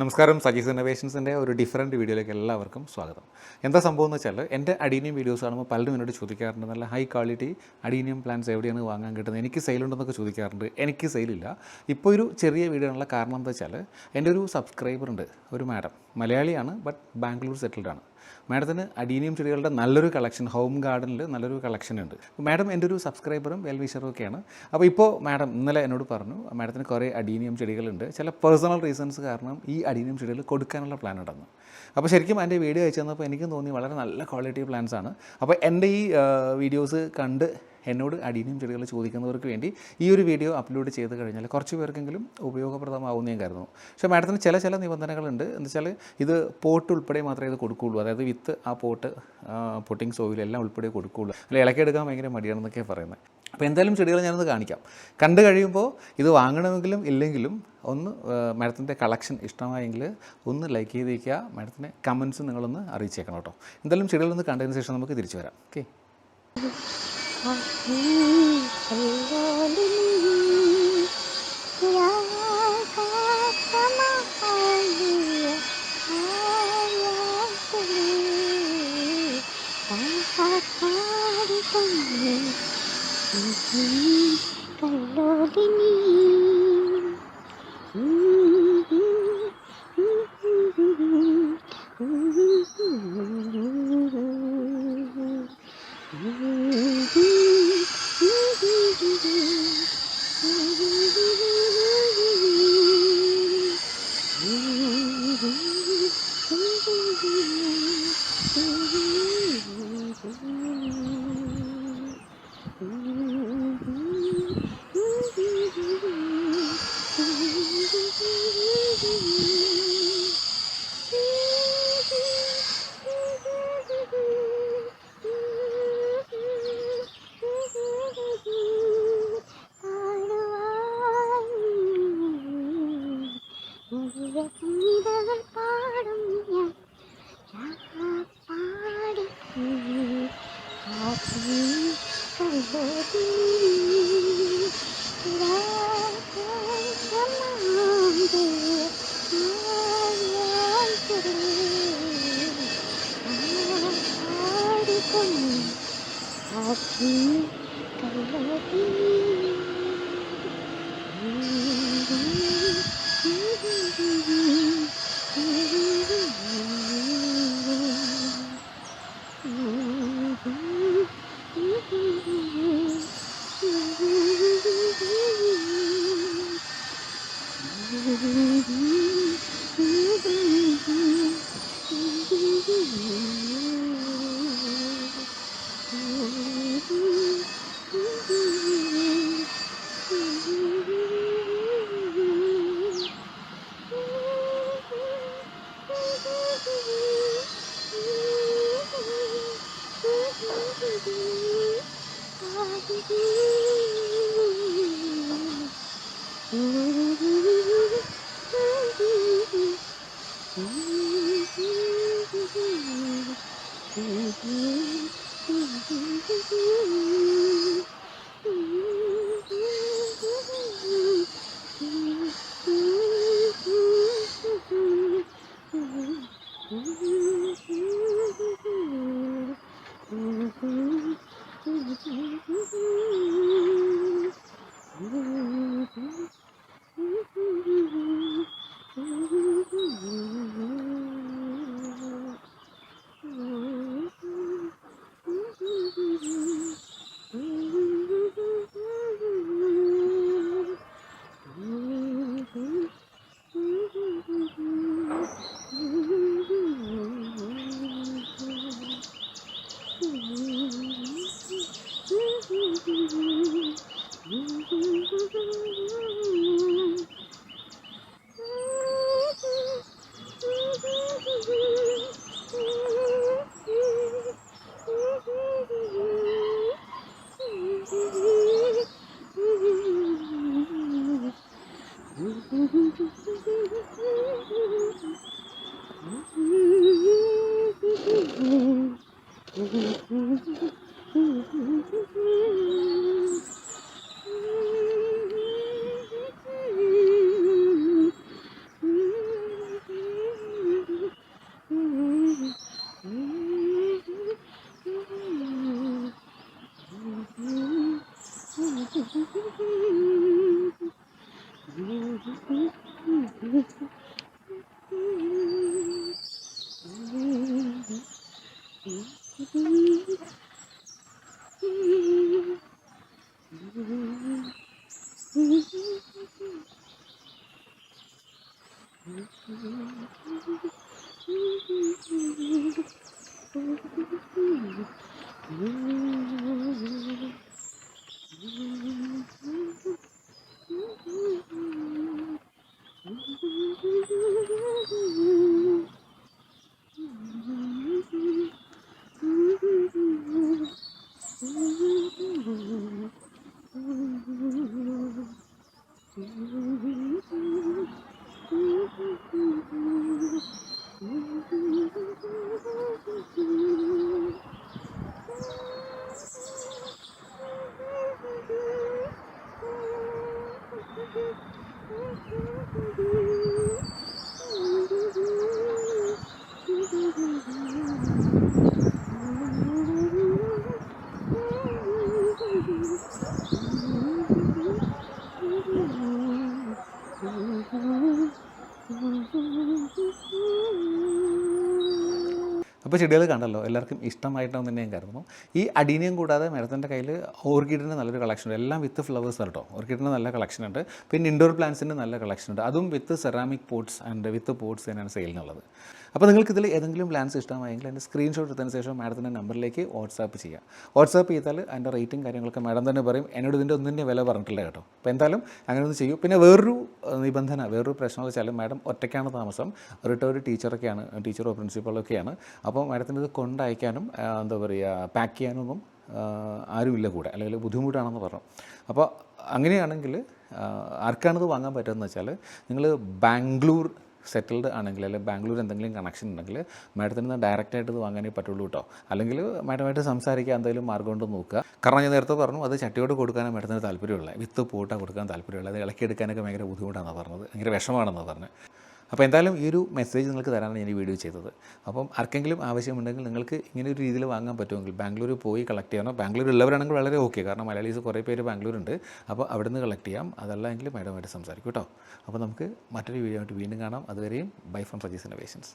നമസ്കാരം. സജീസ് ഇന്നോവേഷൻസിൻ്റെ ഒരു ഡിഫറൻറ്റ് വീഡിയോയിലേക്ക് എല്ലാവർക്കും സ്വാഗതം. എന്താ സംഭവം എന്ന് വെച്ചാൽ, എൻ്റെ അഡീനിയം വീഡിയോസ് കാണുമ്പോൾ പലരും എന്നോട് ചോദിക്കാറുണ്ട്, നല്ല ഹൈ ക്വാളിറ്റി അഡീനിയം പ്ലാന്റ്സ് എവിടെയാണ് വാങ്ങാൻ കിട്ടുന്നത്, എനിക്ക് സെയിലുണ്ടെന്നൊക്കെ ചോദിക്കാറുണ്ട്. എനിക്ക് സെയിലില്ല. ഇപ്പോൾ ഒരു ചെറിയ വീഡിയോ ഉള്ള കാരണം എന്താ വെച്ചാൽ, എൻ്റെ ഒരു സബ്സ്ക്രൈബർ ഉണ്ട്, ഒരു മാഡം, മലയാളിയാണ്, ബട്ട് ബാംഗ്ലൂർ സെറ്റിൽഡ് ആണ്. മാഡത്തിന് അഡീനിയം ചെടികളുടെ നല്ലൊരു കളക്ഷൻ, ഹോം ഗാർഡനിൽ നല്ലൊരു കളക്ഷൻ ഉണ്ട്. മാഡം എൻ്റെ ഒരു സബ്സ്ക്രൈബറും വെൽവിഷറും ഒക്കെയാണ്. അപ്പോൾ ഇപ്പോൾ മാഡം ഇന്നലെ എന്നോട് പറഞ്ഞു, മാഡത്തിന് കുറേ അഡീനിയം ചെടികളുണ്ട്, ചില പേഴ്സണൽ റീസൺസ് കാരണം ഈ അഡീനിയം ചെടികൾ കൊടുക്കാനുള്ള പ്ലാൻ ഉണ്ടെന്ന്. അപ്പോൾ ശരിക്കും എൻ്റെ വീഡിയോ അയച്ചു തന്നപ്പോൾ എനിക്കും തോന്നി വളരെ നല്ല ക്വാളിറ്റി പ്ലാന്റ്സ് ആണ്. അപ്പോൾ എൻ്റെ ഈ വീഡിയോസ് കണ്ട് എന്നോട് അഡീനിയം ചെടികൾ ചോദിക്കുന്നവർക്ക് വേണ്ടി ഈ ഒരു വീഡിയോ അപ്ലോഡ് ചെയ്ത് കഴിഞ്ഞാൽ കുറച്ച് പേർക്കെങ്കിലും ഉപയോഗപ്രദമാവുമെന്ന് ഞാൻ കരുതുന്നു. പക്ഷേ മാഡത്തിന് ചില നിബന്ധനകളുണ്ട്. എന്ന് വെച്ചാൽ ഇത് പോട്ട് ഉൾപ്പെടെ മാത്രമേ ഇത് കൊടുക്കുകയുള്ളൂ. അതായത് വിത്ത് ആ പോട്ട്, പൊട്ടിങ് സോയിൽ എല്ലാം ഉൾപ്പെടെ കൊടുക്കുകയുള്ളൂ. അല്ലെങ്കിൽ ഇളക്കിയെടുക്കാൻ ഭയങ്കര മടിയാണെന്നൊക്കെയാണ് പറയുന്നത്. അപ്പോൾ എന്തായാലും ചെടികൾ ഞാനൊന്ന് കാണിക്കാം. കണ്ടു കഴിയുമ്പോൾ ഇത് വാങ്ങണമെങ്കിലും ഇല്ലെങ്കിലും ഒന്ന് മാഡത്തിൻ്റെ കളക്ഷൻ ഇഷ്ടമായെങ്കിൽ ഒന്ന് ലൈക്ക് ചെയ്തേക്കുക. മാഡത്തിൻ്റെ കമൻസ് നിങ്ങളൊന്ന് അറിയിച്ചേക്കണം കേട്ടോ. എന്തായാലും ചെടികളൊന്ന് കണ്ടതിന് ശേഷം നമുക്ക് തിരിച്ചു വരാം. ഓക്കെ. അപ്പോൾ ചെടികൾ കണ്ടല്ലോ, എല്ലാവർക്കും ഇഷ്ടമായിട്ടാവും തന്നെ ഞാൻ കരുതുന്നു. ഈ അഡീനിയം കൂടാതെ മാഡത്തിൻ്റെ കയ്യിൽ ഓർക്കിഡിൻ്റെ നല്ലൊരു കളക്ഷൻ ഉണ്ട്. എല്ലാം വിത്ത് ഫ്ലവേഴ്സ് കേട്ടോ. ഓർക്കിഡിൻ്റെ നല്ല കളക്ഷൻ ഉണ്ട്. പിന്നെ ഇൻഡോർ പ്ലാന്റ്സിൻ്റെ നല്ല കളക്ഷൻ ഉണ്ട്. അതും with ceramic pots and with pots തന്നെയാണ് സെയിലിനുള്ളത്. അപ്പോൾ നിങ്ങൾക്ക് ഇതിൽ ഏതെങ്കിലും പ്ലാൻസ് ഇഷ്ടമായെങ്കിൽ അതിൻ്റെ സ്ക്രീൻഷോട്ട് എടുത്തതിന് ശേഷം മാഡത്തിൻ്റെ നമ്പറിലേക്ക് വാട്സാപ്പ് ചെയ്യുക. വാട്സാപ്പ് ചെയ്താൽ അതിൻ്റെ റേറ്റും കാര്യങ്ങളൊക്കെ മാഡം തന്നെ പറയും. എന്നോട് ഇതിൻ്റെ ഒന്നിൻ്റെ വില പറഞ്ഞിട്ടില്ല കേട്ടോ. അപ്പോൾ എന്തായാലും അങ്ങനെ ഒന്ന് ചെയ്യൂ. പിന്നെ വേറൊരു നിബന്ധന, വേറൊരു പ്രശ്നം എന്ന് വെച്ചാൽ മാഡം ഒറ്റയ്ക്കാണ് താമസം. റിട്ടയർഡ് ടീച്ചറൊക്കെയാണ്, ടീച്ചറോ പ്രിൻസിപ്പളൊക്കെയാണ്. അപ്പോൾ മാഡത്തിന് ഇത് കൊണ്ടയക്കാനും എന്താ പറയുക, പാക്ക് ചെയ്യാനൊന്നും ആരുമില്ല കൂടെ, അല്ലെങ്കിൽ ബുദ്ധിമുട്ടാണെന്ന് പറഞ്ഞു. അപ്പോൾ അങ്ങനെയാണെങ്കിൽ ആർക്കാണിത് വാങ്ങാൻ പറ്റുമെന്ന് വെച്ചാൽ, നിങ്ങൾ ബാംഗ്ലൂർ സെറ്റിൽഡ് ആണെങ്കിൽ, അല്ലെങ്കിൽ ബാംഗ്ലൂർ എന്തെങ്കിലും കണക്ഷൻ ഉണ്ടെങ്കിൽ മാഡത്തിന് നിന്ന് ഡയറക്റ്റായിട്ട് ഇത് വാങ്ങാനേ പറ്റുള്ളൂ കേട്ടോ. അല്ലെങ്കിൽ മാഡമായിട്ട് സംസാരിക്കുക, എന്തെങ്കിലും മാർഗ്ഗം കൊണ്ട് നോക്കുക. കാരണം ഞാൻ നേരത്തെ പറഞ്ഞു, അത് ചട്ടിയോട് കൊടുക്കാനും മാഡത്തിന് താല്പര്യമുള്ള, വിത്ത് പോട്ടാണ് കൊടുക്കാൻ താല്പര്യമുള്ളത്. അത് ഇളക്കിയെടുക്കാനൊക്കെ ഭയങ്കര ബുദ്ധിമുട്ടാണെന്ന് പറഞ്ഞത്, ഭയങ്കര വിഷമാണെന്ന് പറഞ്ഞത്. അപ്പോൾ എന്തായാലും ഈ ഒരു മെസ്സേജ് നിങ്ങൾക്ക് തരാനാണ് ഞാൻ ഈ വീഡിയോ ചെയ്തത്. അപ്പം ആർക്കെങ്കിലും ആവശ്യമുണ്ടെങ്കിൽ നിങ്ങൾക്ക് ഇങ്ങനെ ഒരു രീതിയിൽ വാങ്ങാൻ പറ്റുമെങ്കിൽ ബാംഗ്ലൂർ പോയി കളക്ട് ചെയ്യണം. ബാംഗ്ലൂർ ഉള്ളവരാണെങ്കിൽ വളരെ ഓക്കെ, കാരണം മലയാളീസ് കുറേ പേര് ബാംഗ്ലൂരുണ്ട്. അപ്പോൾ അവിടെ നിന്ന് കളക്ട് ചെയ്യാം. അതല്ല എങ്കിൽ മാഡമായിട്ട് സംസാരിക്കും കേട്ടോ. അപ്പോൾ നമുക്ക് മറ്റൊരു വീഡിയോ ആയിട്ട് വീണ്ടും കാണാം. അതുവരെയും ബൈ ഫ്രം സജീസ് ഇന്നോവേഷൻസ്.